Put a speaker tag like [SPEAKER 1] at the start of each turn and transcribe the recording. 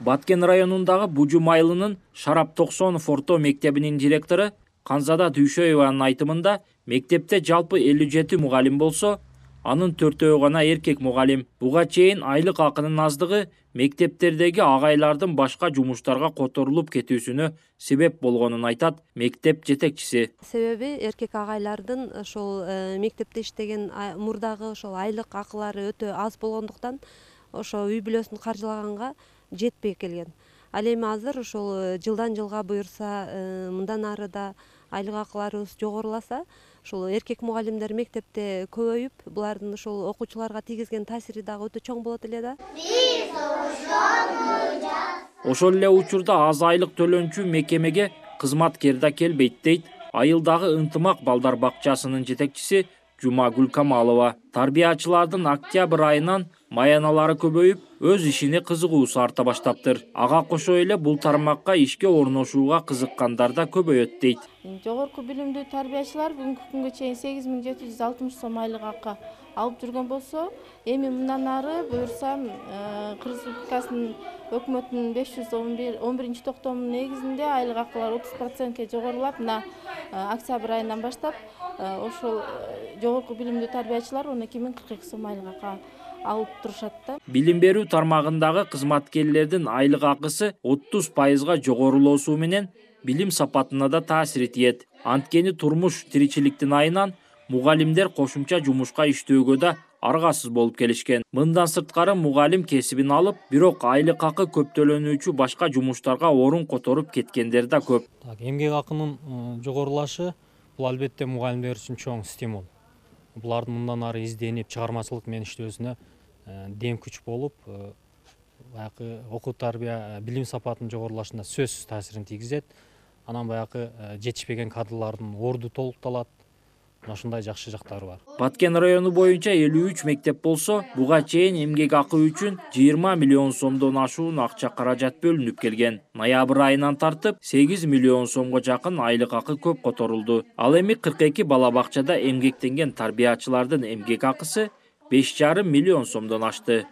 [SPEAKER 1] Баткен районундагы Бужум айылынын Шарап Токсонов орто мектебинин директору Канзада Дүйшөеванын айтымында мектепте жалпы 57 мугалим болсо, анын 4-өө гана эркек мугалим. Буга чейин айлык акынын аздыгы мектептердеги агайлардын башка жумуштарга которулуп кетүүсүнө себеп болгонун айтат мектеп жетекчиси.
[SPEAKER 2] Себеби эркек агайлардын ошол мектепте иштеген мурдагы ошол айлык акылары өтө аз болгондуктан ошо үй бүлөсүн каржылаганга жетпей келген. Ал эми азыр ошол жылдан жылга буюрса, мындан ары да айлык акыларыбыз жогоруласа, ошол эркек мугалимдер мектепте көбөйүп, булардын ошол окуучуларга тийгизген таасири дагы өтө чоң болот эле да.
[SPEAKER 1] Ошол эле учурда аз айлык төлөнчү мекемеге кызматкер да келбейт дейт айылдагы ынтымак балдар бакчасынын жетекчиси Жумагүл Камалова. Тарбиячылардын октябрь айынан маяналары көбөйүп, өз ишине кызыгуусу арта баштаптыр. Ага кошо эле бул тармакка ишке орношууга кызыккандар да көбөйөт дейт.
[SPEAKER 3] Жогорку билимдүү тарбиячылар бүгүнкү күнгө чейин 8760 сом айлык акы алып жүргөн болсо, эми мындан ары буюрса Кыргыз Республикасынын өкмөтүнүн 511 токтомунун негизинде айлык акылар 30%ке жогорулап, мына октябрь айынан баштап ошол жогорку билимдүү тарбиячылар 12042 сом айлык акы алып турушат да.
[SPEAKER 1] Билим берүү тармагындагы кызматкерлердин айлык акысы 30%га жогорулоосу менен билим сапатына да таасир этет. Анткени турмуш тиричиликтин айынан мугалимдер кошумча жумушка иштөөгө да аргасыз болуп келишкен. Мындан сырткары мугалим кесибин алып, бирок айлык акы көп төлөнүүчү башка жумуштарга орун которуп кеткендер да көп.
[SPEAKER 4] Эмгек акынын жогорулашы бул албетте мугалимдер үчүн чоң стимул. Булардын мындан ары изденип чыгармачылык менен иштөөсүнө дем күч болуп, баягы окуу тарбия билим сапатынын жогорулашына сөзсүз таасирин тийгизет. Анан баягы жетишпеген кадрлардын орду толукталат. Ошондой жакшы жактары бар.
[SPEAKER 1] Баткен району боюнча 53 мектеп болсо, буга чейин эмгек акы үчүн 20 миллион сомдон ашуун акча каражат бөлүнүп келген. Ноябрь айынан тартып 8 миллион сомго жакын айлык акы көп которулду. Ал эми 42 бала бакчада эмгектенген тарбиячылардын эмгек акысы 5,5 миллион сомдон ашты.